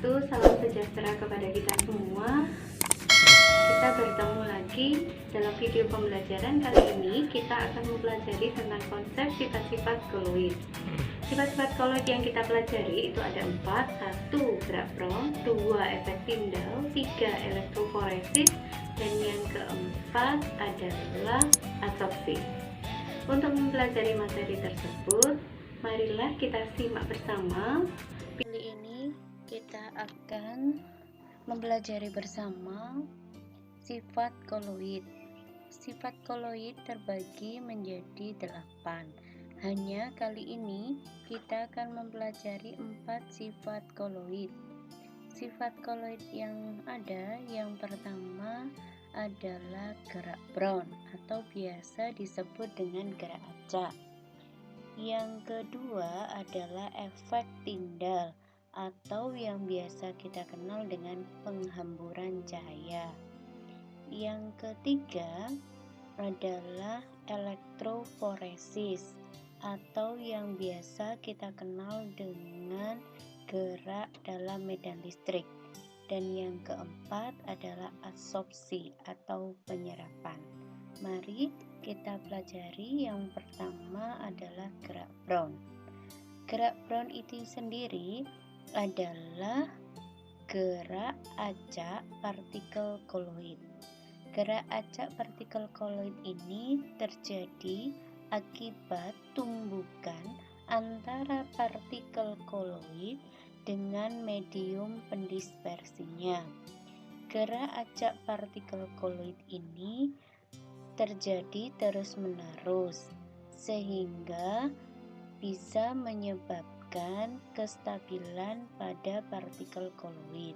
wabarakatuh. Salam sejahtera kepada kita semua. Kita bertemu lagi dalam video pembelajaran. Kali ini kita akan mempelajari tentang konsep sifat-sifat koloid. Sifat-sifat koloid yang kita pelajari itu ada 4. 1. Gerak front, 2. Efek tindal, 3. Elektroforesis, dan yang keempat adalah absorpsi. Untuk mempelajari materi tersebut, marilah kita simak bersama. Kali ini kita akan mempelajari bersama sifat koloid. Sifat koloid terbagi menjadi 8. Hanya kali ini kita akan mempelajari 4 sifat koloid. Sifat koloid yang ada, yang pertama adalah gerak Brown atau biasa disebut dengan gerak acak. Yang kedua adalah efek tindal atau yang biasa kita kenal dengan penghamburan cahaya. Yang ketiga adalah elektroforesis atau yang biasa kita kenal dengan gerak dalam medan listrik. Dan yang keempat adalah absorpsi atau penyerapan. Mari kita pelajari. Yang pertama adalah gerak Brown. Gerak Brown itu sendiri adalah gerak acak partikel koloid. Gerak acak partikel koloid ini terjadi akibat tumbukan antara partikel koloid dengan medium pendispersinya. Gerak acak partikel koloid ini terjadi terus-menerus sehingga bisa menyebabkan kestabilan pada partikel koloid.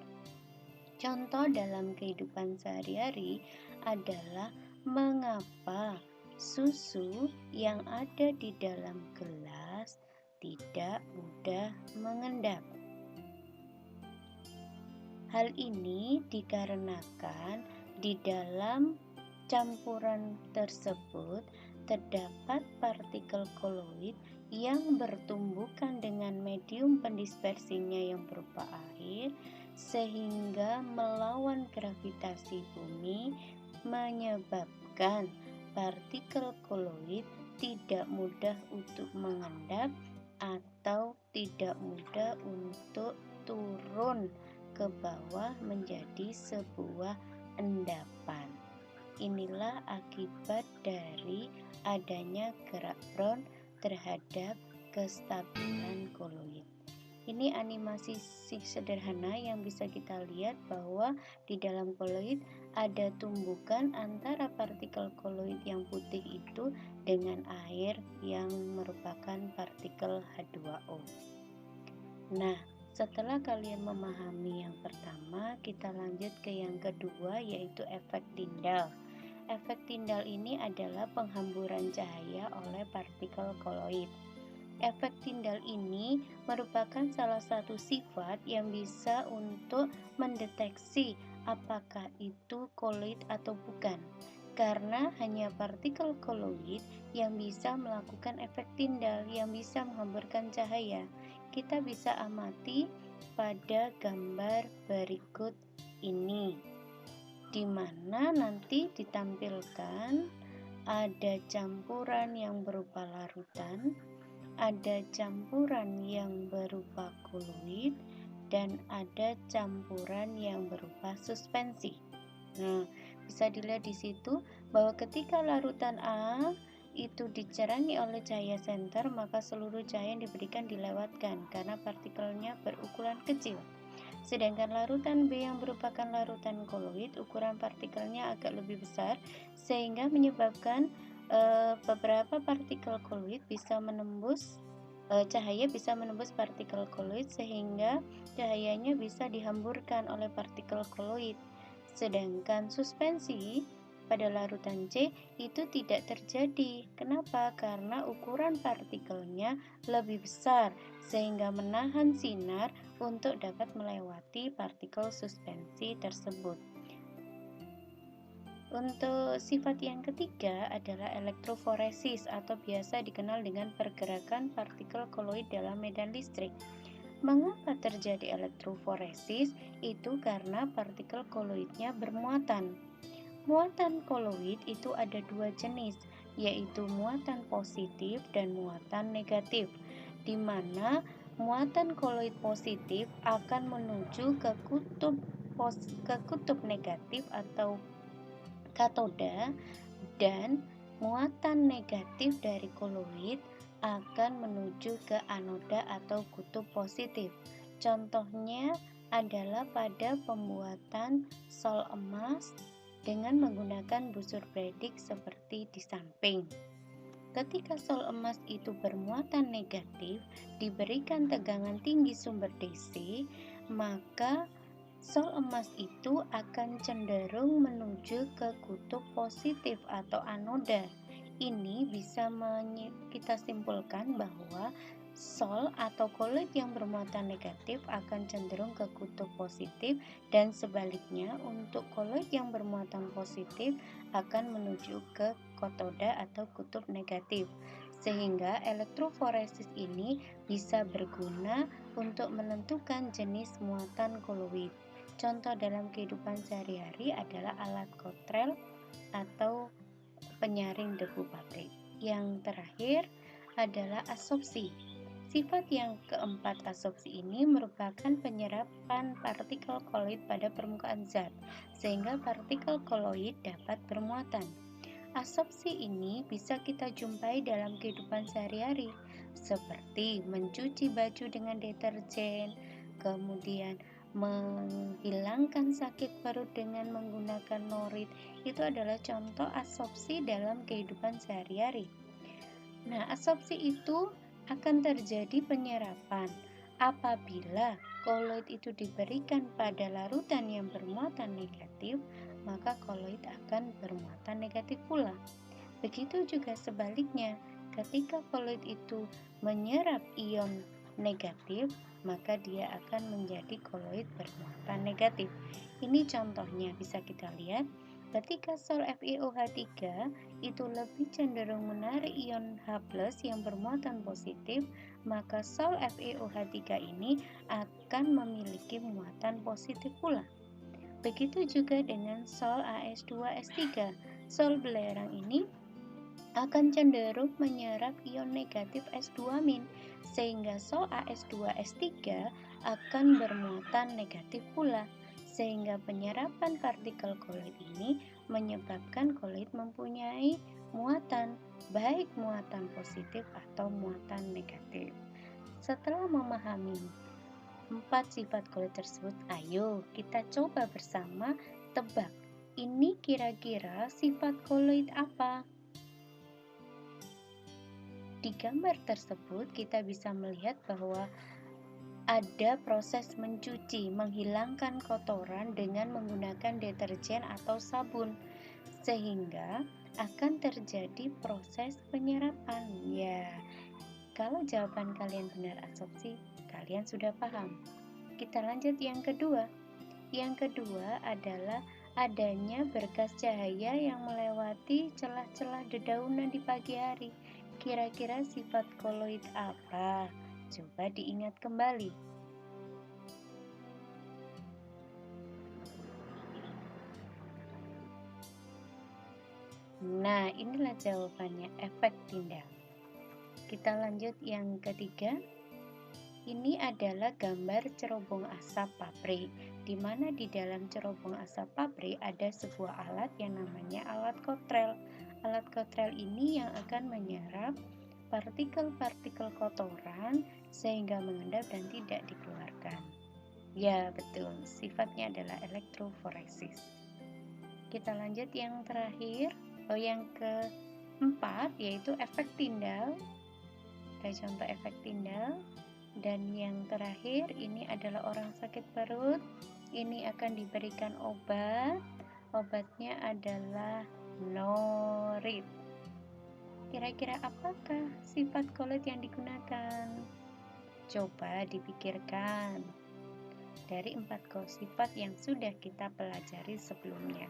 Contoh dalam kehidupan sehari-hari adalah mengapa susu yang ada di dalam gelas tidak mudah mengendap. Hal ini dikarenakan di dalam campuran tersebut terdapat partikel koloid yang bertumbukan dengan medium pendispersinya yang berupa air, sehingga melawan gravitasi bumi menyebabkan partikel koloid tidak mudah untuk mengendap atau tidak mudah untuk turun ke bawah menjadi sebuah endapan. Inilah akibat dari adanya gerak Brown terhadap kestabilan koloid. Ini animasi sederhana yang bisa kita lihat bahwa di dalam koloid ada tumbukan antara partikel koloid yang putih itu dengan air yang merupakan partikel H2O. Nah, setelah kalian memahami yang pertama, kita lanjut ke yang kedua, yaitu efek tindal. Efek tindal ini adalah penghamburan cahaya oleh partikel koloid. Efek tindal ini merupakan salah satu sifat yang bisa untuk mendeteksi apakah itu koloid atau bukan, karena hanya partikel koloid yang bisa melakukan efek tindal, yang bisa menghamburkan cahaya. Kita bisa amati pada gambar berikut ini, di mana nanti ditampilkan ada campuran yang berupa larutan, ada campuran yang berupa koloid, dan ada campuran yang berupa suspensi. Nah, bisa dilihat di situ bahwa ketika larutan A itu dicerangi oleh cahaya senter, maka seluruh cahaya yang diberikan dilewatkan karena partikelnya berukuran kecil. Sedangkan larutan B yang merupakan larutan koloid, ukuran partikelnya agak lebih besar sehingga menyebabkan beberapa partikel koloid bisa menembus cahaya bisa menembus partikel koloid sehingga cahayanya bisa dihamburkan oleh partikel koloid. Sedangkan suspensi pada larutan C itu tidak terjadi. Kenapa? Karena ukuran partikelnya lebih besar sehingga menahan sinar untuk dapat melewati partikel suspensi tersebut. Untuk sifat yang ketiga adalah elektroforesis atau biasa dikenal dengan pergerakan partikel koloid dalam medan listrik. Mengapa terjadi elektroforesis? Itu karena partikel koloidnya bermuatan. Muatan koloid itu ada dua jenis, yaitu muatan positif dan muatan negatif, di mana muatan koloid positif akan menuju ke kutub negatif atau katoda, dan muatan negatif dari koloid akan menuju ke anoda atau kutub positif. Contohnya adalah pada pembuatan sol emas dengan menggunakan busur predik seperti di samping. Ketika sol emas itu bermuatan negatif, diberikan tegangan tinggi sumber DC, maka sol emas itu akan cenderung menuju ke kutub positif atau anoda. Ini bisa kita simpulkan bahwa sol atau koloid yang bermuatan negatif akan cenderung ke kutub positif, dan sebaliknya untuk koloid yang bermuatan positif akan menuju ke katoda atau kutub negatif. Sehingga elektroforesis ini bisa berguna untuk menentukan jenis muatan koloid. Contoh dalam kehidupan sehari-hari adalah alat kotrel atau penyaring debu pabrik. Yang terakhir adalah absorpsi. Sifat yang keempat absorpsi ini merupakan penyerapan partikel koloid pada permukaan zat, sehingga partikel koloid dapat bermuatan. Absorpsi ini bisa kita jumpai dalam kehidupan sehari-hari, seperti mencuci baju dengan deterjen, kemudian menghilangkan sakit perut dengan menggunakan norit. Itu adalah contoh absorpsi dalam kehidupan sehari-hari. Nah, absorpsi itu akan terjadi penyerapan apabila koloid itu diberikan pada larutan yang bermuatan negatif, maka koloid akan bermuatan negatif pula. Begitu juga sebaliknya, ketika koloid itu menyerap ion negatif, maka dia akan menjadi koloid bermuatan negatif. Ini contohnya bisa kita lihat. Ketika sol FeOH3 itu lebih cenderung menarik ion H+ yang bermuatan positif, maka sol FeOH3 ini akan memiliki muatan positif pula. Begitu juga dengan sol AS2S3. Sol belerang ini akan cenderung menyerap ion negatif S2-, sehingga sol AS2S3 akan bermuatan negatif pula, sehingga penyerapan partikel koloid ini menyebabkan koloid mempunyai muatan, baik muatan positif atau muatan negatif. Setelah memahami 4 sifat koloid tersebut, ayo kita coba bersama tebak, ini kira-kira sifat koloid apa? Di gambar tersebut kita bisa melihat bahwa ada proses mencuci, menghilangkan kotoran dengan menggunakan deterjen atau sabun, sehingga akan terjadi proses penyerapan. Ya, kalau jawaban kalian benar absorpsi, kalian sudah paham. Kita lanjut yang kedua. Yang kedua adalah adanya berkas cahaya yang melewati celah-celah dedaunan di pagi hari. Kira-kira sifat koloid apa? Coba diingat kembali. Nah, inilah jawabannya, efek Tyndall. Kita lanjut yang ketiga. Ini adalah gambar cerobong asap pabrik, di mana di dalam cerobong asap pabrik ada sebuah alat yang namanya alat kotrel. Alat kotrel ini yang akan menyerap partikel-partikel kotoran sehingga mengendap dan tidak dikeluarkan. Ya, betul. Sifatnya adalah elektroforesis. Kita lanjut yang terakhir, yang keempat, yaitu efek Tyndall. Ada contoh efek Tyndall. Dan yang terakhir, ini adalah orang sakit perut. Ini akan diberikan obat. Obatnya adalah norit. Kira-kira apakah sifat koloid yang digunakan? Coba dipikirkan dari 4 sifat yang sudah kita pelajari sebelumnya.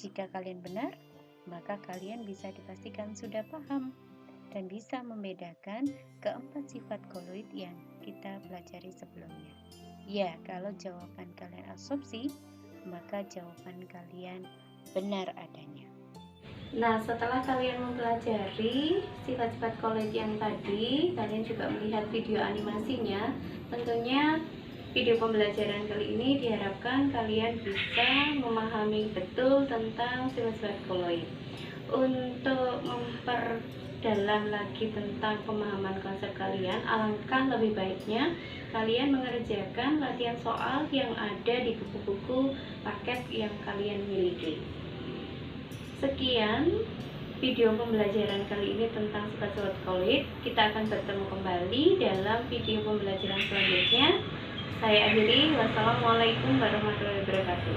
Jika kalian benar, maka kalian bisa dipastikan sudah paham dan bisa membedakan keempat sifat koloid yang kita pelajari sebelumnya. Ya, kalau jawaban kalian asumsi, maka jawaban kalian benar adanya. Nah, setelah kalian mempelajari sifat-sifat koloid yang tadi, kalian juga melihat video animasinya. Tentunya video pembelajaran kali ini diharapkan kalian bisa memahami betul tentang sifat-sifat koloid. Untuk memperdalam lagi tentang pemahaman konsep kalian, alangkah lebih baiknya kalian mengerjakan latihan soal yang ada di buku-buku paket yang kalian miliki. Sekian video pembelajaran kali ini tentang sifat-sifat koloid. Kita akan bertemu kembali dalam video pembelajaran selanjutnya. Saya akhiri. Wassalamualaikum warahmatullahi wabarakatuh.